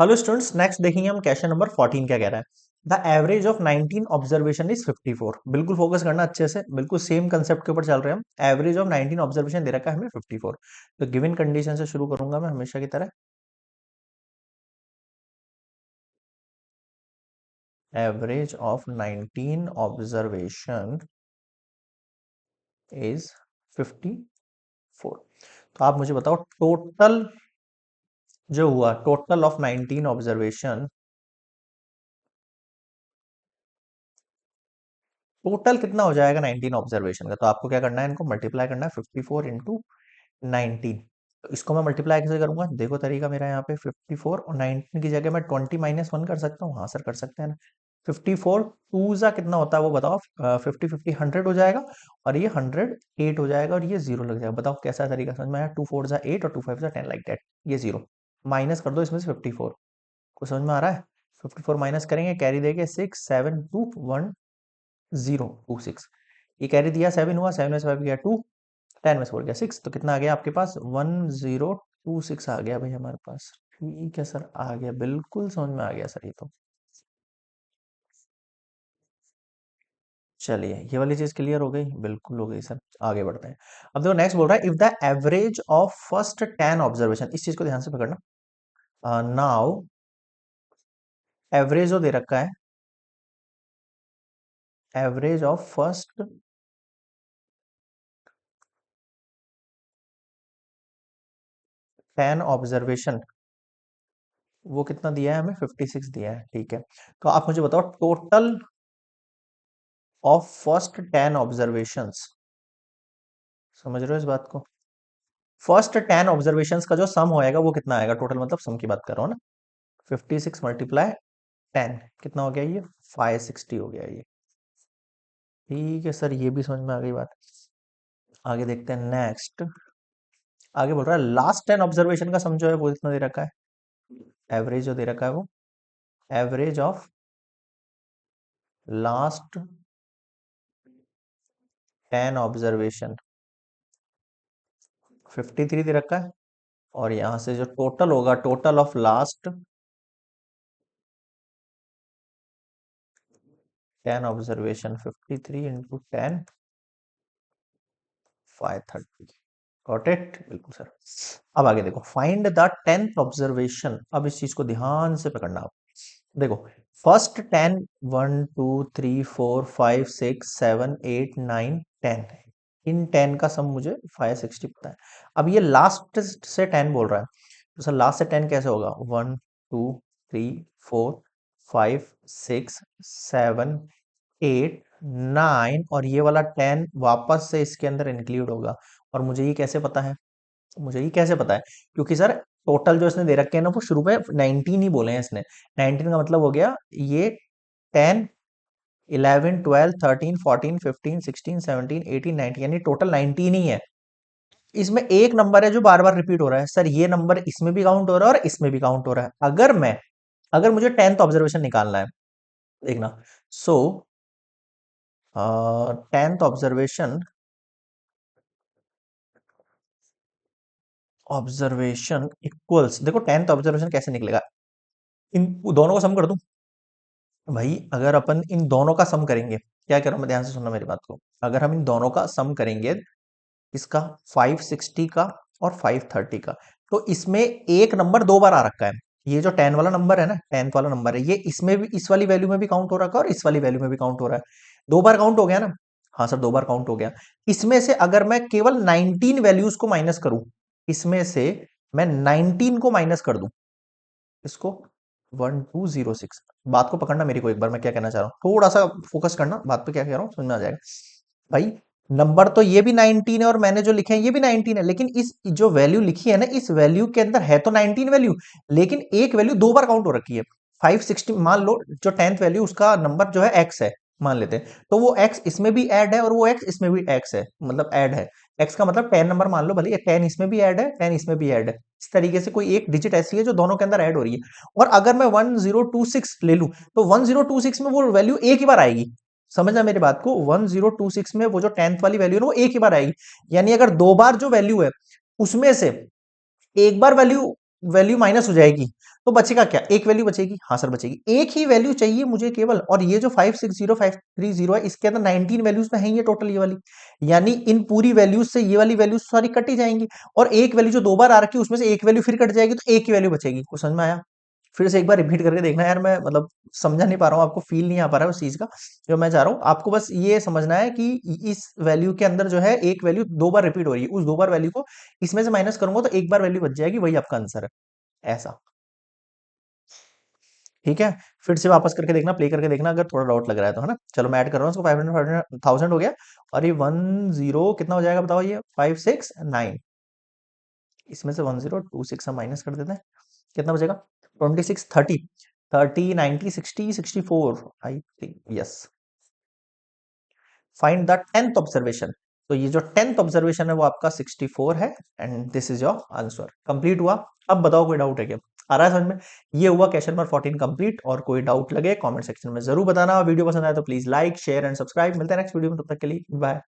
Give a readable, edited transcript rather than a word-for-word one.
Hello students, next देखेंगे हम question number 14 क्या कह रहा है। The average of 19 observation is 54। बिल्कुल फोकस करना अच्छे से, बिल्कुल सेम कंसेप्ट के ऊपर चल रहे हैं हम। एवरेज ऑफ 19 ऑब्जर्वेशन दे रखा है हमें 54। तो गिवन कंडीशन से शुरू करूंगा मैं हमेशा की तरह। Average of 19 observation is 54। तो आप मुझे बताओ टोटल जो हुआ, टोटल ऑफ 19 ऑब्जर्वेशन, टोटल कितना हो जाएगा 19 ऑब्जर्वेशन का। तो आपको क्या करना है, इनको मल्टीप्लाई करना है 54 इंटू 19। तो इसको मैं मल्टीप्लाई कैसे करूंगा, देखो तरीका मेरा यहाँ पे 54 और 19 की जगह मैं 20 - 1 कर सकता हूँ। हाँ सर कर सकते हैं ना। 54 टू जा कितना होता है वो बताओ। 50 100 हो जाएगा और ये 108 हो जाएगा और ये जीरो लग जाएगा। बताओ कैसा तरीका समझ में आया। 2 4 जा 8 और 2 5 जा 10 लाइक दैट। ये जीरो माइनस कर दो इसमें से 54 को। समझ में आ रहा है। 54 माइनस करेंगे, कैरी देंगे 6 7 2 1 0 2 6। ये कैरी दिया 7 हुआ, 7 में से 5 गया 2, 10 में से 4 गया 6। तो कितना आ गया आपके पास 1026 आ गया भाई हमारे पास। ठीक है सर, आ गया, बिल्कुल समझ में आ गया सर ये तो। चलिए ये वाली चीज क्लियर हो गई, बिल्कुल हो गई सर। आगे बढ़ते हैं। अब देखो नेक्स्ट बोल रहा है if the average of first 10 observation, इस चीज को ध्यान से पकड़ना। नाउ एवरेज जो दे रखा है, एवरेज ऑफ फर्स्ट 10 ऑब्जर्वेशन, वो कितना दिया है हमें 56 दिया है। ठीक है, तो आप मुझे बताओ टोटल ऑफ फर्स्ट 10 ऑब्जर्वेशंस। समझ रहे हो इस बात को। फर्स्ट 10 ऑब्जर्वेशंस का जो सम होएगा वो कितना आएगा टोटल, मतलब सम की बात कर रहा हूँ ना। 56 मल्टीप्लाई 10 कितना हो गया ये 560 हो गया ये। ठीक है सर, ये भी समझ में आ गई बात। आगे देखते हैं नेक्स्ट। आगे बोल रहा है लास्ट 10 ऑब्जर्वेशन का सम जो है वो कितना दे रखा है। एवरेज जो दे रखा है वो एवरेज ऑफ लास्ट 10 ऑब्जर्वेशन 53 दे रखा है। और यहां से जो टोटल होगा, total of last 10 observation 53 into 10 530। Got it, बिल्कुल सर। अब आगे देखो फाइंड द 10th ऑब्जर्वेशन। अब इस चीज को ध्यान से पकड़ना आप। देखो फर्स्ट 10 1 2 3 4 5 6 7 8 9 10, इन 10 का सम मुझे 560 पता है। अब ये लास्ट से 10 बोल रहा है, तो सर लास्ट से 10 कैसे होगा 1 2 3 4 5 6 7 8 9 और ये वाला 10 वापस से इसके अंदर इंक्लूड होगा। और मुझे ये कैसे पता है, मुझे ये कैसे पता है, क्योंकि सर टोटल जो इसने दे रखे हैं ना वो शुरू में 19 ही बोले हैं इसने। 19 का मतलब हो गया ये 10 11 12 13 14 15 16 17 18 19, यानी टोटल 19 ही है। इसमें एक नंबर है जो बार बार रिपीट हो रहा है, सर ये नंबर इसमें भी काउंट हो रहा है और इसमें भी काउंट हो रहा है। अगर मुझे 10th ऑब्जर्वेशन निकालना है, देखना। सो 10th ऑब्जर्वेशन, ऑब्जर्वेशन इक्वल्स, देखो 10th ऑब्जर्वेशन कैसे निकलेगा, इन दोनों को सम कर दूं। भाई अगर अपन इन दोनों का सम करेंगे, क्या कह रहा हूं मैं, ध्यान से सुनना मेरी बात को। अगर हम इन दोनों का सम करेंगे, इसका 560 का और 530 का, तो इसमें एक नंबर दो बार आ रखा है। ये जो 10 वाला नंबर है ना, 10th वाला नंबर है, ये इसमें भी, इस वाली वैल्यू में भी काउंट हो रखा है और इस वाली वैल्यू में भी काउंट हो रहा है। दो बार काउंट हो गया ना। हाँ सर दो बार काउंट हो गया। इसमें से अगर मैं केवल 19 वैल्यूज को माइनस करूं, इसमें से मैं 19 को माइनस कर दूं, इसको 1206। बात को पकड़ना मेरी को एक बार, मैं क्या कहना चाह रहा हूँ, थोड़ा सा फोकस करना बात पे, क्या कह रहा हूँ समझ में आ जाएगा। भाई नंबर तो ये भी 19 है और मैंने जो लिखे हैं ये भी 19 है, लेकिन इस जो वैल्यू लिखी है ना, इस वैल्यू के अंदर है तो 19 वैल्यू, लेकिन एक वैल्यू दो बार काउंट हो रखी है। 560 मान लो, जो 10th वैल्यू उसका नंबर जो है x है, मान लेते हैं, तो वो x इसमें भी ऐड है और वो x इसमें भी x है, मतलब ऐड है। x का मतलब 10 नंबर मान लो, भले 10 इसमें भी ऐड है 10 इसमें भी ऐड है। इस तरीके से कोई एक डिजिट ऐसी है जो दोनों के अंदर ऐड हो रही है। और अगर मैं 1026 ले लूं, तो 1026 में वो वैल्यू एक ही बार आएगी। समझना मेरी बात को, 1026 में वो जो 10th वाली वैल्यू है ना वो एक ही बार आएगी। यानी अगर दो बार जो वैल्यू है उसमें से एक बार वैल्यू वैल्यू माइनस हो जाएगी, तो बचेगा क्या? एक वैल्यू बचेगी। हाँ सर बचेगी, एक ही वैल्यू चाहिए मुझे केवल। और ये जो 560530 है, इसके अंदर 19 वैल्यूज में है ये टोटल, ये वाली। यानी इन पूरी वैल्यूज से ये वाली वैल्यूज सारी कट ही जाएंगी। और एक वैल्यू जो दो बार आ रखी है उसमें से एक वैल्यू फिर कट जाएगी, तो एक ही वैल्यू बचेगी। कुछ समझ में आया? फिर से एक बार रिपीट करके देखना यार, मैं मतलब समझा नहीं पा रहा हूँ, आपको फील नहीं आ पा रहा है उस चीज का जो मैं चाह रहा हूँ। आपको बस ये समझना है कि इस वैल्यू के अंदर जो है एक वैल्यू दो बार रिपीट हो रही है, उस दो बार वैल्यू को इसमें से माइनस करूंगा तो एक बार वैल्यू बच जाएगी, वही आपका आंसर है। ऐसा। ठीक है, फिर से वापस करके देखना, प्ले करके देखना अगर थोड़ा डाउट लग रहा है तो, है ना। चलो मैं ऐड कर रहा हूँ इसको, 500 500 1000 हो गया। और ये 10 कितना हो जाएगा बताओ, ये 569। इसमें से 1026 हम माइनस कर देते हैं, कितना बचेगा? 26 30 30 90 60 64 I think, yes. Find the 10th observation. तो ये जो 10th ऑब्जर्वेशन है वो आपका 64 है, and this is your answer. Complete हुआ। अब बताओ कोई डाउट है क्या? आ रहा है समझ में? ये हुआ क्वेश्चन नंबर 14 कंप्लीट। और कोई डाउट लगे कमेंट सेक्शन में जरूर बताना। वीडियो पसंद आए तो please like share and subscribe. मिलते हैं नेक्स्ट वीडियो में, तब तक के लिए बाय।